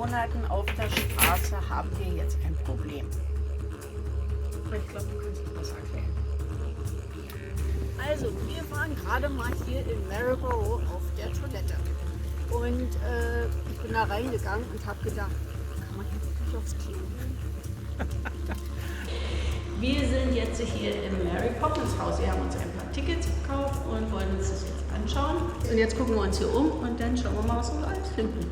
Monaten auf der Straße haben wir jetzt ein Problem. Ich glaube, du kannst es besser erklären. Also, wir waren gerade mal hier in Maryborough auf der Toilette. Und ich bin da reingegangen und habe gedacht, kann man hier wirklich aufs Klo gehen? Wir sind jetzt hier im Mary Poppins Haus. Wir haben uns ein paar Tickets gekauft und wollen uns das jetzt anschauen. Und jetzt gucken wir uns hier um und dann schauen wir mal, was wir alles finden.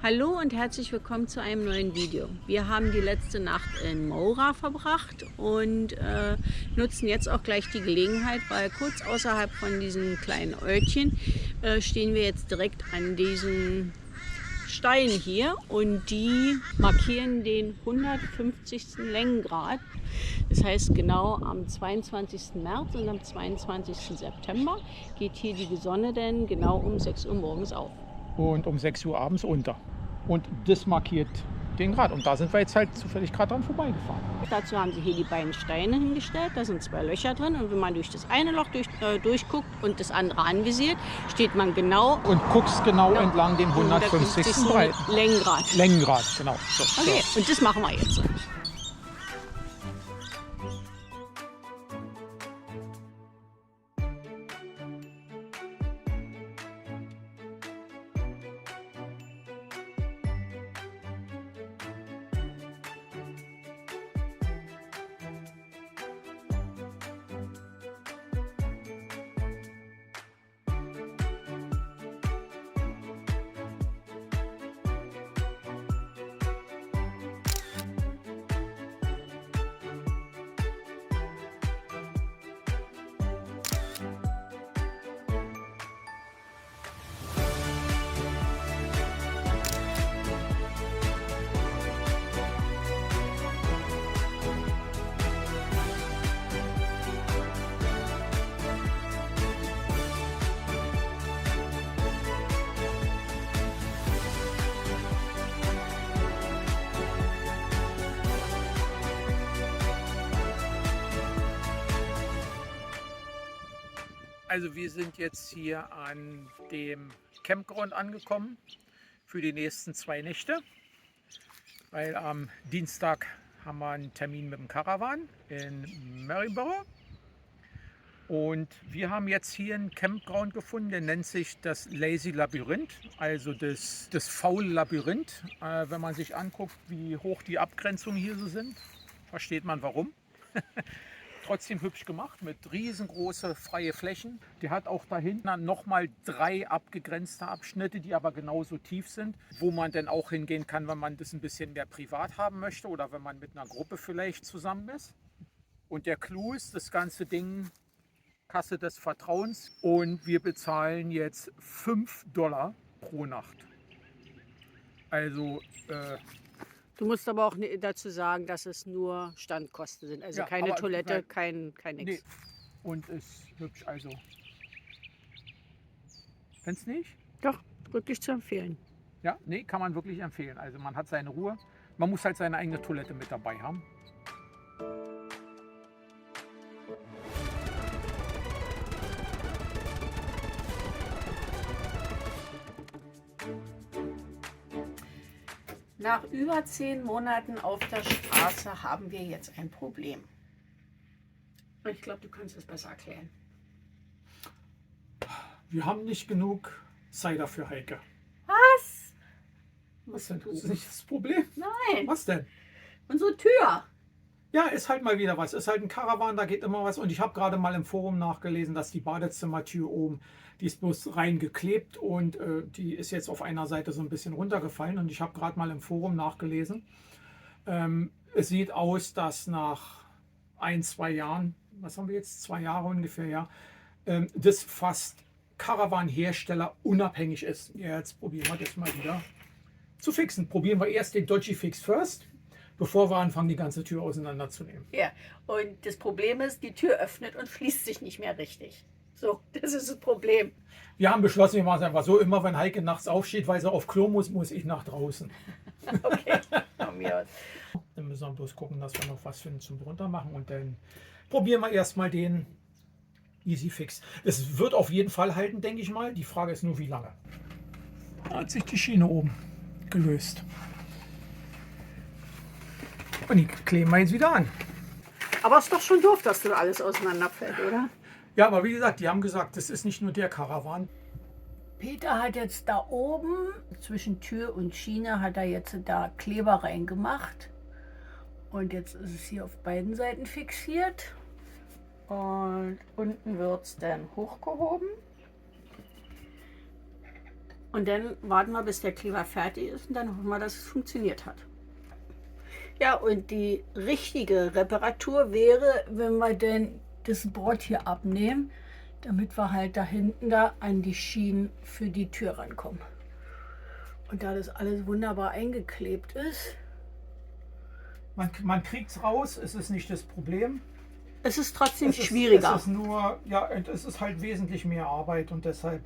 Hallo und herzlich willkommen zu einem neuen Video. Wir haben die letzte Nacht in Moura verbracht und nutzen jetzt auch gleich die Gelegenheit, weil kurz außerhalb von diesem kleinen Örtchen stehen wir jetzt direkt an diesen Steinen hier und die markieren den 150. Längengrad. Das heißt, genau am 22. März und am 22. September geht hier die Sonne dann genau um 6 Uhr morgens auf. Und um 6 Uhr abends unter. Und das markiert den Grad. Und da sind wir jetzt halt zufällig gerade dran vorbeigefahren. Dazu haben sie hier die beiden Steine hingestellt. Da sind 2 Löcher drin. Und wenn man durch das eine Loch durchguckt und das andere anvisiert, steht man genau Und guckst genau entlang dem 150. Breiten. Längengrad. Längengrad, genau. So, Okay, so. und das machen wir jetzt. Also wir sind jetzt hier an dem Campground angekommen für die nächsten 2 Nächte. Weil am Dienstag haben wir einen Termin mit dem Caravan in Maryborough. Und wir haben jetzt hier einen Campground gefunden, der nennt sich das Lazy Labyrinth, also das faule Labyrinth. Wenn man sich anguckt, wie hoch die Abgrenzungen hier so sind, versteht man warum. Trotzdem hübsch gemacht mit riesengroße freie Flächen. Der hat auch da hinten nochmal 3 abgegrenzte Abschnitte, die aber genauso tief sind, wo man dann auch hingehen kann, wenn man das ein bisschen mehr privat haben möchte oder wenn man mit einer Gruppe vielleicht zusammen ist. Und der Clou ist, das ganze Ding Kasse des Vertrauens und wir bezahlen jetzt $5 pro Nacht. Also Du musst aber auch dazu sagen, dass es nur Standkosten sind. Also Ja, keine aber Toilette, kein nix. nee. Und ist hübsch, also. Findest du nicht? Doch, wirklich zu empfehlen. Ja, nee, kann man wirklich empfehlen. Also man hat seine Ruhe. Man muss halt seine eigene Toilette mit dabei haben. Nach über 10 Monaten auf der Straße haben wir jetzt ein Problem. Ich glaube, du kannst es besser erklären. Wir haben nicht genug Cider für Heike. Was? Was denn? Das ist nicht das Problem. Nein, Was denn? unsere Tür. Ja, ist halt mal wieder was. Ist halt ein Caravan, da geht immer was. Und ich habe gerade mal im Forum nachgelesen, dass die Badezimmertür oben, die ist bloß reingeklebt und die ist jetzt auf einer Seite so ein bisschen runtergefallen. Und ich habe gerade mal im Forum nachgelesen. Es sieht aus, dass nach 1, 2 Jahren, was haben wir jetzt, 2 Jahre ungefähr, ja, das fast Caravan-Hersteller unabhängig ist. Ja, jetzt probieren wir das mal wieder zu fixen. Probieren wir erst den Dodgy Fix First. bevor wir anfangen, die ganze Tür auseinanderzunehmen. Ja, und das Problem ist, die Tür öffnet und schließt sich nicht mehr richtig. So, das ist das Problem. Wir haben beschlossen, wir machen es einfach so, immer wenn Heike nachts aufsteht, weil sie auf Klo muss, muss ich nach draußen. Okay, von mir aus. Dann müssen wir bloß gucken, dass wir noch was finden zum drunter machen und dann probieren wir erstmal den Easy Fix. Es wird auf jeden Fall halten, denke ich mal. Die Frage ist nur, wie lange. Da hat sich die Schiene oben gelöst. Und die kleben wir jetzt wieder an. Aber es ist doch schon doof, dass das alles auseinanderfällt, oder? Ja, aber wie gesagt, die haben gesagt, das ist nicht nur der Karawan. Peter hat jetzt da oben, zwischen Tür und Schiene, hat er jetzt da Kleber reingemacht. Und jetzt ist es hier auf beiden Seiten fixiert. Und unten wird es dann hochgehoben. Und dann warten wir, bis der Kleber fertig ist und dann hoffen wir, dass es funktioniert hat. Ja, und die richtige Reparatur wäre, wenn wir denn das Board hier abnehmen, damit wir halt da hinten da an die Schienen für die Tür rankommen. Und da das alles wunderbar eingeklebt ist. Man kriegt es raus, es ist nicht das Problem. Es ist trotzdem schwieriger. Es ist nur, ja, es ist halt wesentlich mehr Arbeit und deshalb,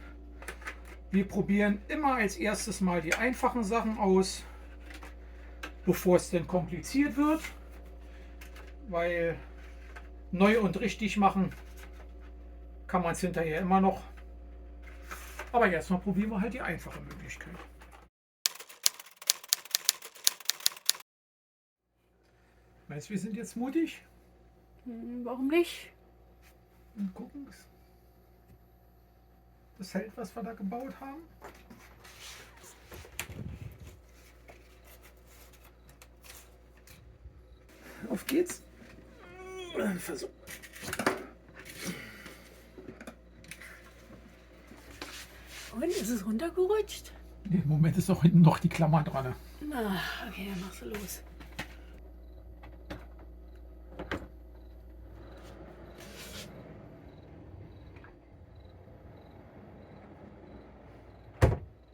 wir probieren immer als erstes mal die einfachen Sachen aus, bevor es denn kompliziert wird, weil neu und richtig machen kann man es hinterher immer noch. Aber erstmal probieren wir halt die einfache Möglichkeit. Meinst du, wir sind jetzt mutig? Warum nicht? Und gucken, das hält, was wir da gebaut haben. Auf geht's. Versuch. Und ist es runtergerutscht? Im Moment ist auch hinten noch die Klammer dran. Na, okay, dann machst du los.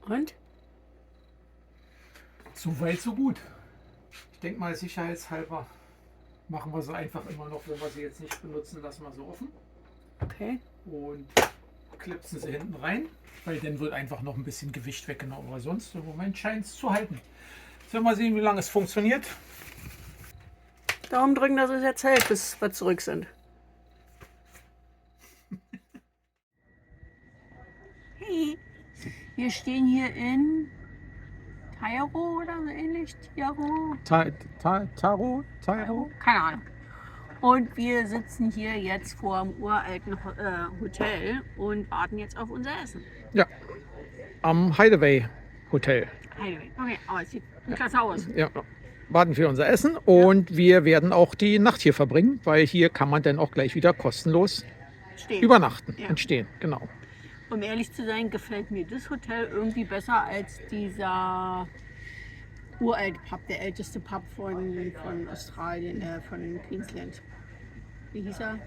Und? So weit, so gut. Ich denke mal, sicherheitshalber machen wir sie einfach immer noch, wenn wir sie jetzt nicht benutzen, lassen wir sie offen. Okay. Und klipsen sie hinten rein, weil dann wird einfach noch ein bisschen Gewicht weggenommen. Aber sonst im Moment scheint es zu halten. Jetzt werden wir sehen, wie lange es funktioniert. Daumen drücken, dass es jetzt hält, bis wir zurück sind. Hey. Wir stehen hier in Tairo oder so ähnlich. Taro? Keine Ahnung. Und wir sitzen hier jetzt vor dem uralten Hotel und warten jetzt auf unser Essen. Ja, am Hideaway Hotel. Hideaway. Okay, aber es sieht klasse aus. Ja, warten für unser Essen und wir werden auch die Nacht hier verbringen, weil hier kann man dann auch gleich wieder kostenlos übernachten und stehen. Genau. Um ehrlich zu sein, gefällt mir das Hotel irgendwie besser als dieser uralte Pub, der älteste Pub von Australien, von Queensland. Wie hieß er?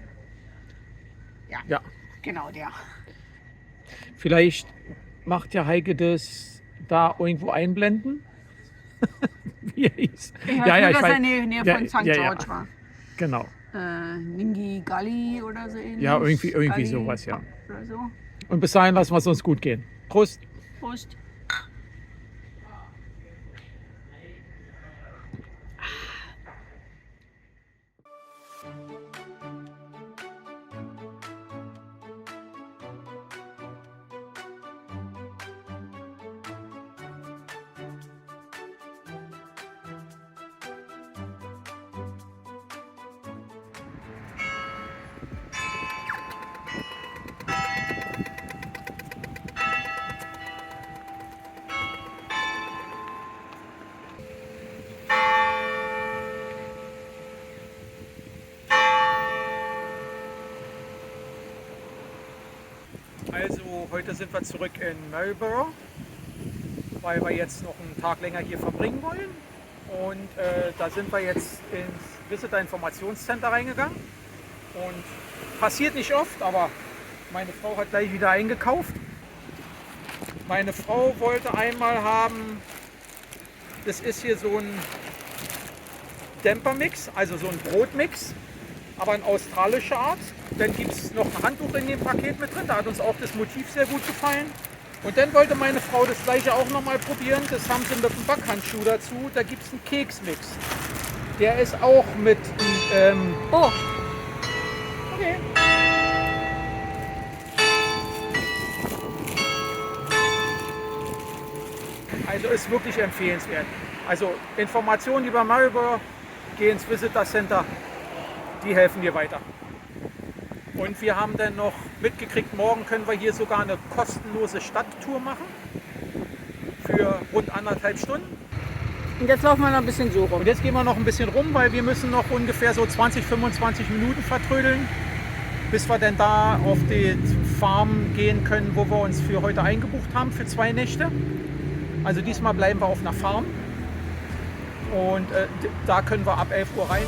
Ja, genau der. Vielleicht macht ja Heike das da irgendwo einblenden. Wie er hieß. Ich weiß nur, dass er in der Nähe von St. George war. Genau. Ningi Gully oder so ähnlich. Ja, irgendwie sowas, ja. Oder so. Und bis dahin lassen wir es uns gut gehen. Prost. Prost. Also heute sind wir zurück in Maryborough, weil wir jetzt noch einen Tag länger hier verbringen wollen. Und da sind wir jetzt ins Visitor Informationscenter reingegangen. Und passiert nicht oft, aber meine Frau hat gleich wieder eingekauft. Meine Frau wollte einmal haben, das ist hier so ein Dämpermix, also so ein Brotmix, aber in australischer Art. Dann gibt es noch ein Handtuch in dem Paket mit drin, da hat uns auch das Motiv sehr gut gefallen. Und dann wollte meine Frau das gleiche auch noch mal probieren, das haben sie mit einem Backhandschuh dazu, da gibt es einen Keksmix. Der ist auch mit, Oh, okay. Also ist wirklich empfehlenswert. Also Informationen über Maribor, geh ins Visitor Center, die helfen dir weiter. Und wir haben dann noch mitgekriegt, morgen können wir hier sogar eine kostenlose Stadttour machen. Für rund 1,5 Stunden. und jetzt laufen wir noch ein bisschen so rum. Und jetzt gehen wir noch ein bisschen rum, weil wir müssen noch ungefähr so 20, 25 Minuten vertrödeln, bis wir dann da auf die Farm gehen können, wo wir uns für heute eingebucht haben, für 2 Nächte. Also diesmal bleiben wir auf einer Farm und da können wir ab 11 Uhr rein.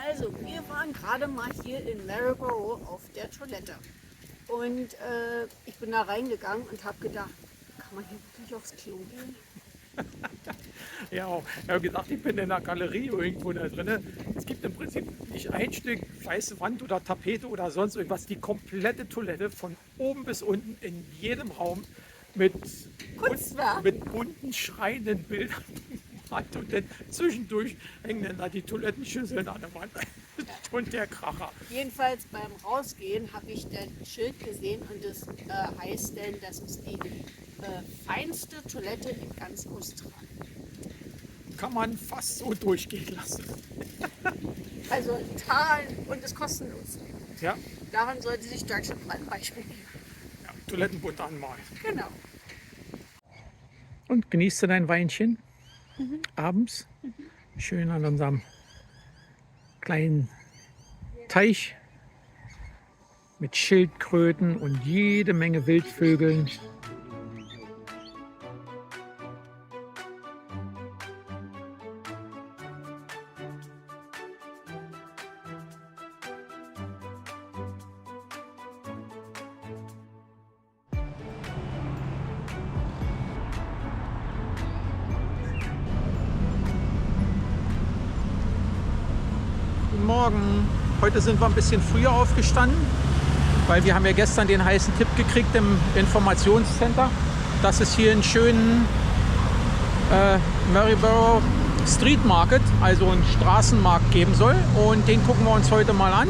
Also, wir waren gerade mal hier in Maribor auf der Toilette. Und ich bin da reingegangen und habe gedacht, kann man hier wirklich aufs Klo gehen? Ja, ich habe gedacht, ich bin in einer Galerie irgendwo da drin. Es gibt im Prinzip nicht ein Stück weiße Wand oder Tapete oder sonst irgendwas. Die komplette Toilette von oben bis unten in jedem Raum mit, Kunstwerk. mit bunten, schreienden Bildern. Und dann zwischendurch hängen dann da die Toilettenschüsseln an der Wand. Und der Kracher. Jedenfalls beim Rausgehen habe ich dann ein Schild gesehen und das heißt denn, das ist die feinste Toilette in ganz Australien. Kann man fast so durchgehen lassen. Also Tal und ist kostenlos. Ja, Daran sollte sich Deutschland mal ein Beispiel nehmen. ja, Toilettenbund anmalen. Genau. Und genießt du dein Weinchen abends? Schön an unserem kleinen Teich mit Schildkröten und jede Menge Wildvögeln. Guten Morgen. Heute sind wir ein bisschen früher aufgestanden, weil wir haben ja gestern den heißen Tipp gekriegt im Informationscenter, dass es hier einen schönen Maribor Street Market, also einen Straßenmarkt geben soll. Und den gucken wir uns heute mal an.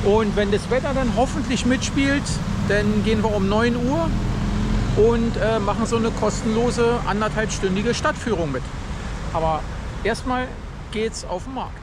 Und wenn das Wetter dann hoffentlich mitspielt, dann gehen wir um 9 Uhr und machen so eine kostenlose 1,5-stündige Stadtführung mit. Aber erstmal geht's auf den Markt.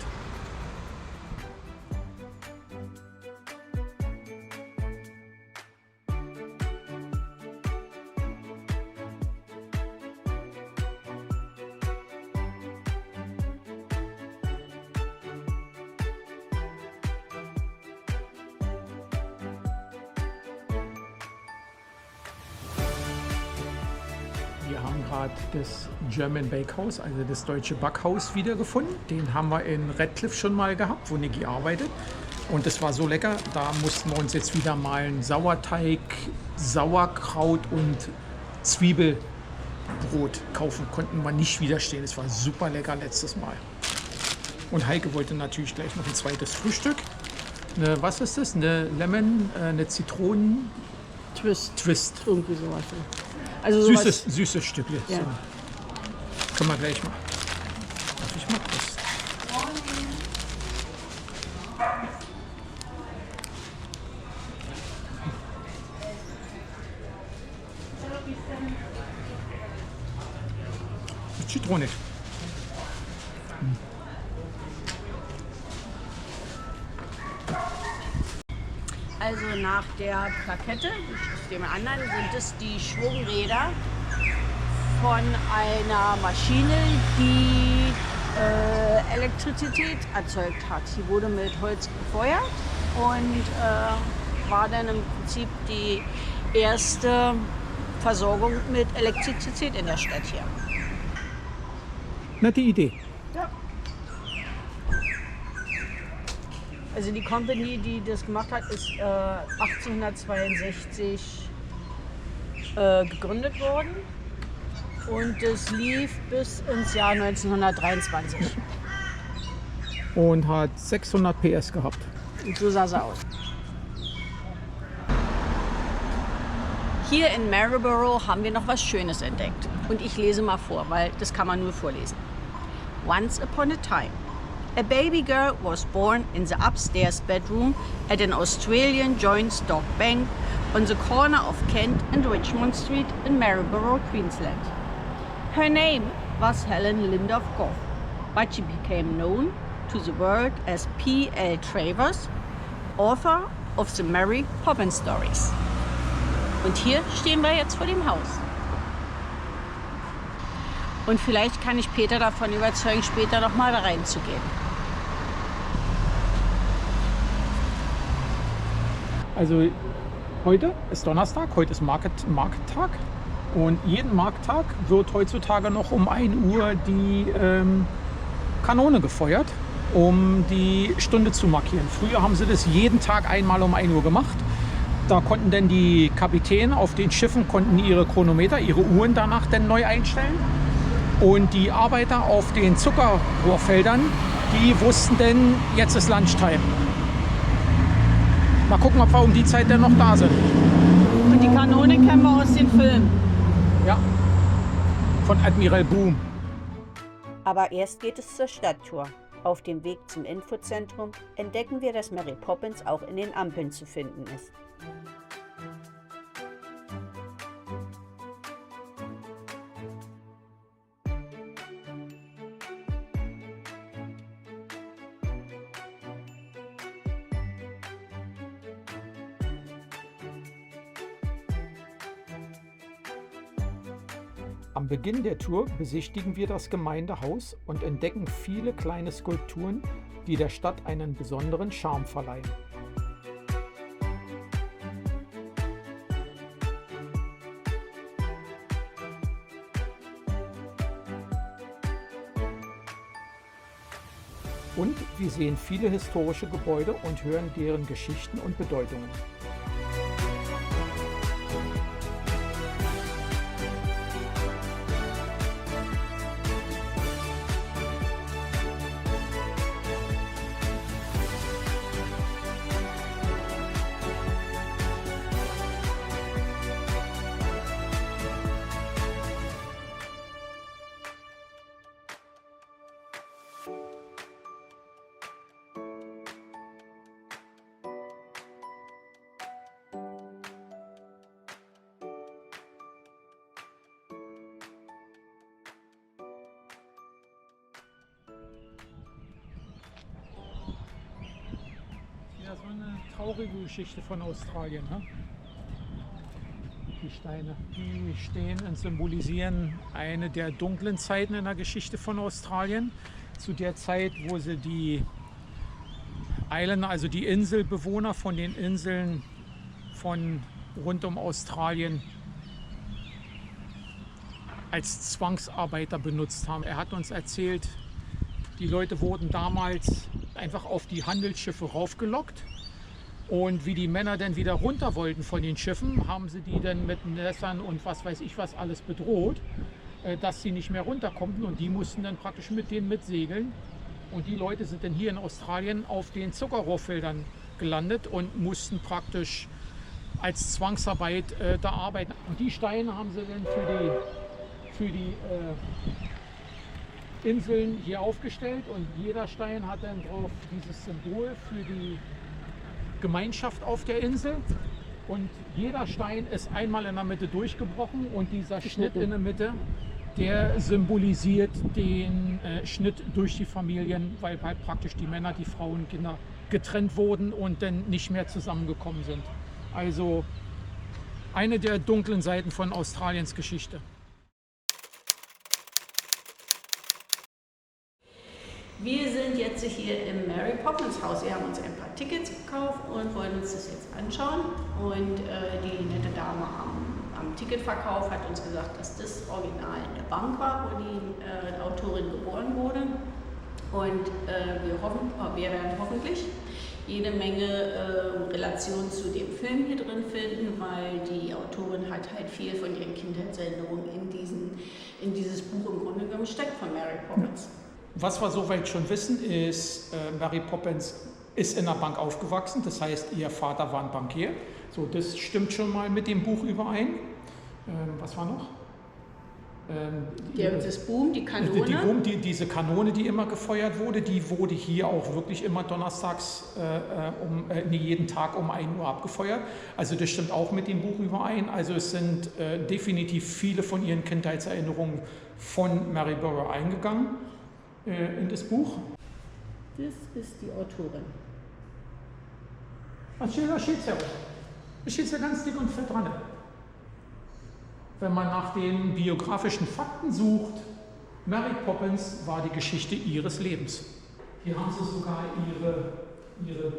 Wir haben gerade das German Bakehouse, also das deutsche Backhaus, wiedergefunden. Den haben wir in Redcliffe schon mal gehabt, wo Niki arbeitet. Und das war so lecker, da mussten wir uns jetzt wieder mal einen Sauerteig, Sauerkraut und Zwiebelbrot kaufen. Konnten wir nicht widerstehen. Es war super lecker letztes Mal. Und Heike wollte natürlich gleich noch ein zweites Frühstück. Was ist das? Eine Lemon, eine Zitronen... Twist. Irgendwie sowas. Also sowas. Süßes Stückchen. Ja. So. Können wir gleich mal. Darf ich mal das? Mit Zitrone. Also nach der Plakette, dem anderen, sind es die Schwungräder von einer Maschine, die Elektrizität erzeugt hat. Sie wurde mit Holz befeuert und war dann im Prinzip die erste Versorgung mit Elektrizität in der Stadt hier. Nette Idee. Ja. Also die Company, die das gemacht hat, ist 1862 gegründet worden und es lief bis ins Jahr 1923. Und hat 600 PS gehabt. Und so sah sie aus. Hier in Maryborough haben wir noch was Schönes entdeckt. Und ich lese mal vor, weil das kann man nur vorlesen. Once upon a time, a baby girl was born in the upstairs bedroom at an Australian joint stock bank on the corner of Kent and Richmond Street in Maryborough, Queensland. Her name was Helen Lindorf Goff, but she became known to the world as P.L. Travers, author of the Mary Poppins Stories. Und hier stehen wir jetzt vor dem Haus. Und vielleicht kann ich Peter davon überzeugen, später noch mal da reinzugehen. Also heute ist Donnerstag, heute ist Markttag. Und jeden Markttag wird heutzutage noch um 1 Uhr die Kanone gefeuert, um die Stunde zu markieren. Früher haben sie das jeden Tag einmal um 1 Uhr gemacht. Da konnten dann die Kapitäne auf den Schiffen ihre Chronometer, ihre Uhren danach dann neu einstellen. Und die Arbeiter auf den Zuckerrohrfeldern, die wussten denn, jetzt ist Lunchtime. Mal gucken, ob wir um die Zeit dann noch da sind. Und die Kanone kennen wir aus den Filmen. Ja, von Admiral Boom. Aber erst geht es zur Stadttour. Auf dem Weg zum Infozentrum entdecken wir, dass Mary Poppins auch in den Ampeln zu finden ist. Am Beginn der Tour besichtigen wir das Gemeindehaus und entdecken viele kleine Skulpturen, die der Stadt einen besonderen Charme verleihen. Und wir sehen viele historische Gebäude und hören deren Geschichten und Bedeutungen. Ja, so eine traurige Geschichte von Australien. Ne? Die Steine, die stehen und symbolisieren eine der dunklen Zeiten in der Geschichte von Australien. Zu der Zeit, wo sie die Islander, also die Inselbewohner von den Inseln von rund um Australien als Zwangsarbeiter benutzt haben. Er hat uns erzählt, die Leute wurden damals einfach auf die Handelsschiffe raufgelockt und wie die Männer dann wieder runter wollten von den Schiffen, haben sie die dann mit Messern und was weiß ich was alles bedroht, dass sie nicht mehr runterkommen und die mussten dann praktisch mit denen mitsegeln. Und die Leute sind dann hier in Australien auf den Zuckerrohrfeldern gelandet und mussten praktisch als Zwangsarbeit da arbeiten. Und die Steine haben sie dann für die Inseln hier aufgestellt und jeder Stein hat dann drauf dieses Symbol für die Gemeinschaft auf der Insel. Und jeder Stein ist einmal in der Mitte durchgebrochen und dieser Schnitt in der Mitte, der symbolisiert den Schnitt durch die Familien, weil halt praktisch die Männer, die Frauen, Kinder getrennt wurden und dann nicht mehr zusammengekommen sind. Also eine der dunklen Seiten von Australiens Geschichte. Wir sind jetzt hier im Mary Poppins Haus. Wir haben uns ein paar Tickets gekauft und wollen uns das jetzt anschauen. Und die nette Dame am Ticketverkauf hat uns gesagt, dass das Original in der Bank war, wo die Autorin geboren wurde. Und wir werden hoffentlich jede Menge Relationen zu dem Film hier drin finden, weil die Autorin hat halt viel von ihren Kindheitserinnerungen in dieses Buch im Grunde genommen steckt von Mary Poppins. Was wir soweit schon wissen, ist, Mary Poppins ist in einer Bank aufgewachsen, das heißt, ihr Vater war ein Bankier. So, das stimmt schon mal mit dem Buch überein. Was war noch? Das Boom, die Kanone. Diese Kanone, die immer gefeuert wurde, die wurde hier auch wirklich immer donnerstags, jeden Tag um 1 Uhr abgefeuert. Also das stimmt auch mit dem Buch überein. Also es sind definitiv viele von ihren Kindheitserinnerungen von Mary Burrow eingegangen in das Buch. Das ist die Autorin. Da steht es ja auch. Da steht es ja ganz dick und fett dran. Wenn man nach den biografischen Fakten sucht, Mary Poppins war die Geschichte ihres Lebens. Hier haben sie sogar ihre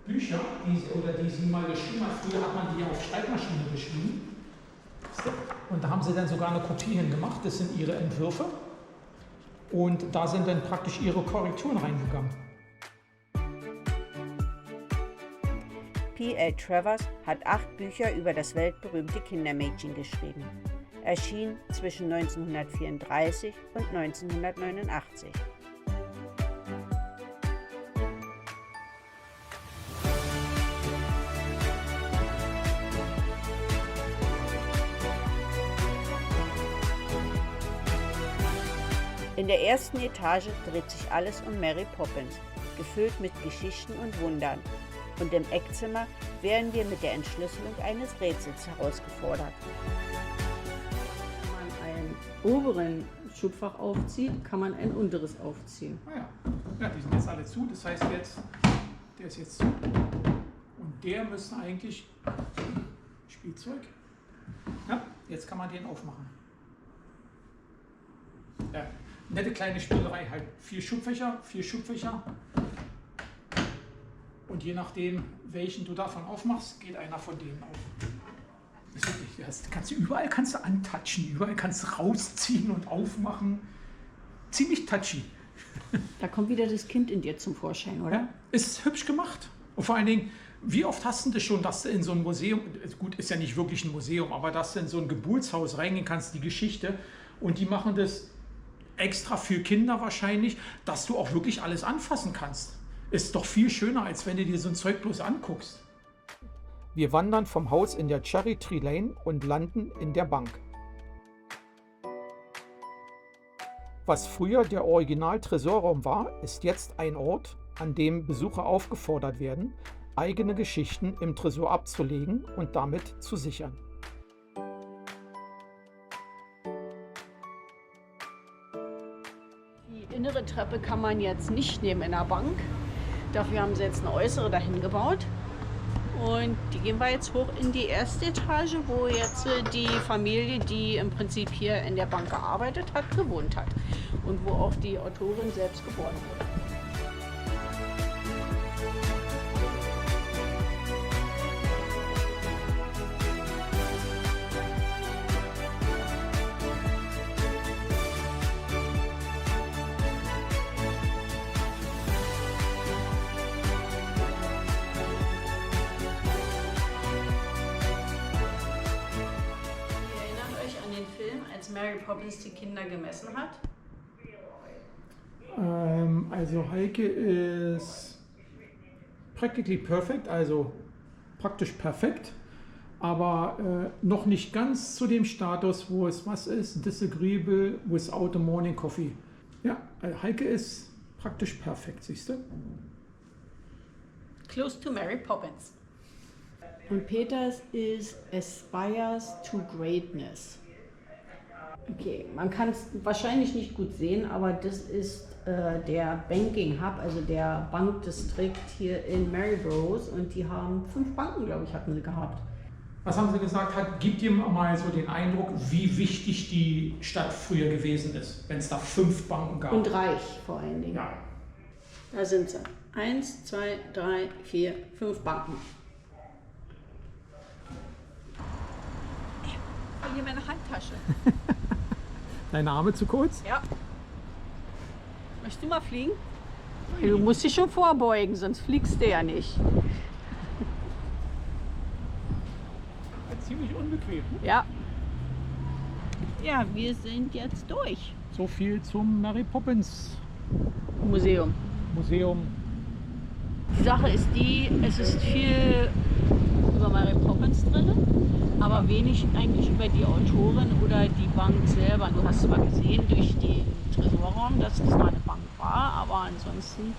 Bücher, die sie mal geschrieben hat. Früher hat man die auf Schreibmaschine geschrieben. Und da haben sie dann sogar eine Kopie hingemacht. Das sind ihre Entwürfe. Und da sind dann praktisch ihre Korrekturen reingegangen. P.L. Travers hat 8 Bücher über das weltberühmte Kindermädchen geschrieben. Erschien zwischen 1934 und 1989. In der ersten Etage dreht sich alles um Mary Poppins, gefüllt mit Geschichten und Wundern. Und im Eckzimmer werden wir mit der Entschlüsselung eines Rätsels herausgefordert. Wenn man einen oberen Schubfach aufzieht, kann man ein unteres aufziehen. Ja, die sind jetzt alle zu. Das heißt jetzt, der ist jetzt zu. Und der müsste eigentlich Spielzeug. Ja, jetzt kann man den aufmachen. Ja, nette kleine Spielerei halt. 4 Schubfächer. Und je nachdem, welchen du davon aufmachst, geht einer von denen auf. Das ist wirklich, das kannst du antatschen, überall kannst du rausziehen und aufmachen. Ziemlich touchy. Da kommt wieder das Kind in dir zum Vorschein, oder? Ja, ist hübsch gemacht. Und vor allen Dingen, wie oft hast du das schon, dass du in so ein Museum, gut, ist ja nicht wirklich ein Museum, aber dass du in so ein Geburtshaus reingehen kannst, die Geschichte, und die machen das extra für Kinder wahrscheinlich, dass du auch wirklich alles anfassen kannst. Ist doch viel schöner, als wenn du dir so ein Zeug bloß anguckst. Wir wandern vom Haus in der Cherry Tree Lane und landen in der Bank. Was früher der Original-Tresorraum war, ist jetzt ein Ort, an dem Besucher aufgefordert werden, eigene Geschichten im Tresor abzulegen und damit zu sichern. Die innere Treppe kann man jetzt nicht nehmen in der Bank. Dafür haben sie jetzt eine äußere dahin gebaut. Und die gehen wir jetzt hoch in die erste Etage, wo jetzt die Familie, die im Prinzip hier in der Bank gearbeitet hat, gewohnt hat. Und wo auch die Autorin selbst geboren wurde. Mary Poppins die Kinder gemessen hat? Also Heike ist practically perfect, also praktisch perfekt, aber noch nicht ganz zu dem Status, wo es was ist, disagreeable without a morning coffee. Ja, Heike ist praktisch perfekt, siehst du? Close to Mary Poppins. Und Peters ist aspires to greatness. Okay, man kann es wahrscheinlich nicht gut sehen, aber das ist der Banking Hub, also der Bankdistrikt hier in Maryborough, und die haben 5 Banken, glaube ich, hatten sie gehabt. Was haben Sie gesagt? Gibt ihr mal so den Eindruck, wie wichtig die Stadt früher gewesen ist, wenn es da 5 Banken gab? Und reich vor allen Dingen. Ja. Da sind sie. 1, 2, 3, 4, 5 Banken. Hier meine Handtasche. Dein Name zu kurz? Ja. Möchtest du mal fliegen? Du musst dich schon vorbeugen, sonst fliegst du ja nicht. Ziemlich unbequem. Ne? Ja. Ja, wir sind jetzt durch. So viel zum Mary Poppins Museum. Museum. Die Sache ist die, es ist viel über Mary Poppins drin, aber wenig eigentlich über die Autorin oder die Bank selber. Du hast zwar gesehen durch den Tresorraum, dass das mal eine Bank war, aber ansonsten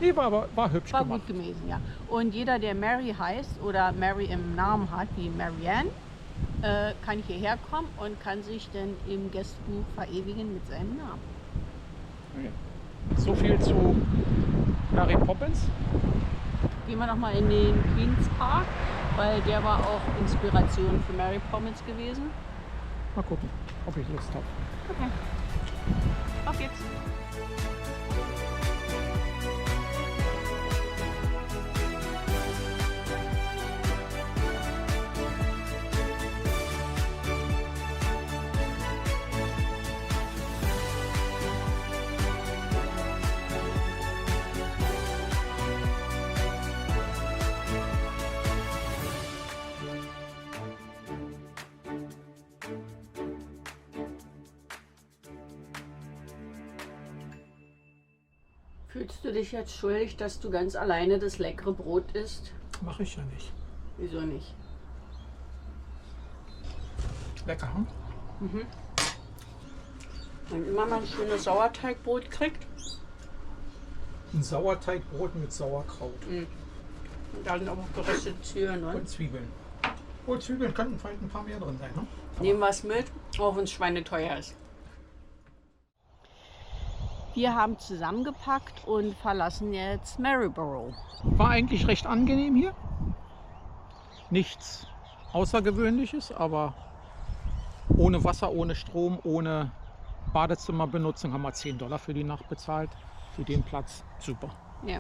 Nee, war hübsch war gemacht. gut gewesen, ja. Und jeder, der Mary heißt oder Mary im Namen hat, wie Marianne, kann hierher kommen und kann sich dann im Gästebuch verewigen mit seinem Namen. Okay. So viel zu Mary Poppins. Gehen wir nochmal in den Queen's Park, weil der war auch Inspiration für Mary Poppins gewesen. Mal gucken, ob ich Lust habe. Okay. Auf geht's. Fühlst du dich jetzt schuldig, dass du ganz alleine das leckere Brot isst? Mache ich ja nicht. Wieso nicht? Lecker, hm? Wenn immer man ein schönes Sauerteigbrot kriegt, Ein Sauerteigbrot mit Sauerkraut und dann auch geröstete Zwiebeln drin. und Zwiebeln. Oh, Zwiebeln könnten vielleicht ein paar mehr drin sein, ne? Nehmen wir es mit, auch wenn es schweineteuer ist. Wir haben zusammengepackt und verlassen jetzt Maryborough. War eigentlich recht angenehm hier. Nichts Außergewöhnliches, aber ohne Wasser, ohne Strom, ohne Badezimmerbenutzung haben wir $10 für die Nacht bezahlt. Für den Platz super. Ja.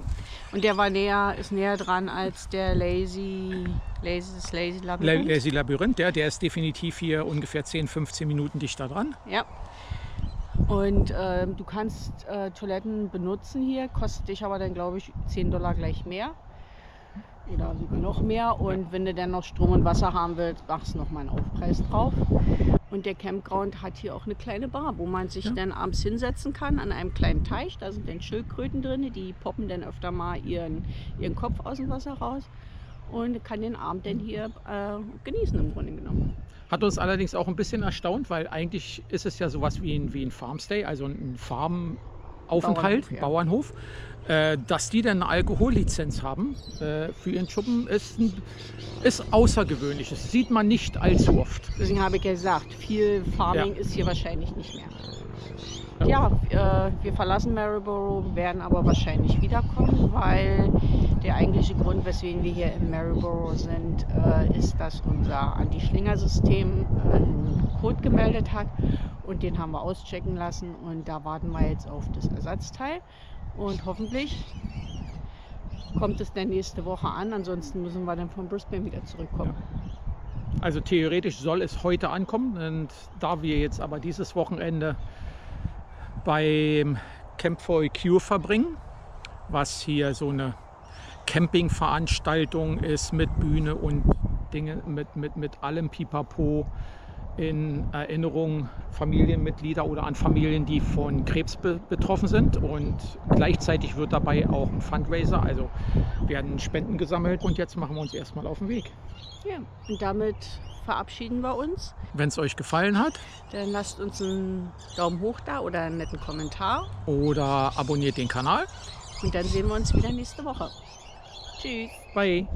Und der war ist näher dran als der Lazy Labyrinth. Lazy Labyrinth, der ist definitiv hier ungefähr 10-15 Minuten dichter dran. Ja. Und du kannst Toiletten benutzen hier, kostet dich aber dann, glaube ich, $10 gleich mehr. Oder sogar noch mehr. Und wenn du dann noch Strom und Wasser haben willst, machst du nochmal einen Aufpreis drauf. Und der Campground hat hier auch eine kleine Bar, wo man sich dann abends hinsetzen kann an einem kleinen Teich. Da sind dann Schildkröten drin, die poppen dann öfter mal ihren Kopf aus dem Wasser raus. Und kann den Abend dann hier genießen im Grunde genommen. Hat uns allerdings auch ein bisschen erstaunt, weil eigentlich ist es ja sowas wie ein Farmstay, also ein Farmaufenthalt, Bauernhof. Dass die dann eine Alkohollizenz haben für ihren Schuppen, ist außergewöhnlich. Das sieht man nicht allzu oft. Deswegen habe ich ja gesagt, viel Farming ist hier wahrscheinlich nicht mehr. Ja, wir verlassen Maryborough, werden aber wahrscheinlich wiederkommen, weil der eigentliche Grund, weswegen wir hier in Maryborough sind, ist, dass unser Anti-Schlinger-System einen Code gemeldet hat und den haben wir auschecken lassen und da warten wir jetzt auf das Ersatzteil und hoffentlich kommt es dann nächste Woche an, ansonsten müssen wir dann von Brisbane wieder zurückkommen. Ja. Also theoretisch soll es heute ankommen und da wir jetzt aber dieses Wochenende beim Camp for a Cure verbringen, was hier so eine Campingveranstaltung ist mit Bühne und Dinge, mit allem Pipapo in Erinnerung Familienmitglieder oder an Familien, die von Krebs betroffen sind. Und gleichzeitig wird dabei auch ein Fundraiser, also werden Spenden gesammelt. Und jetzt machen wir uns erstmal auf den Weg. Ja, und damit verabschieden wir uns. Wenn es euch gefallen hat, dann lasst uns einen Daumen hoch da oder einen netten Kommentar. Oder abonniert den Kanal. Und dann sehen wir uns wieder nächste Woche. Tschüss. Bye.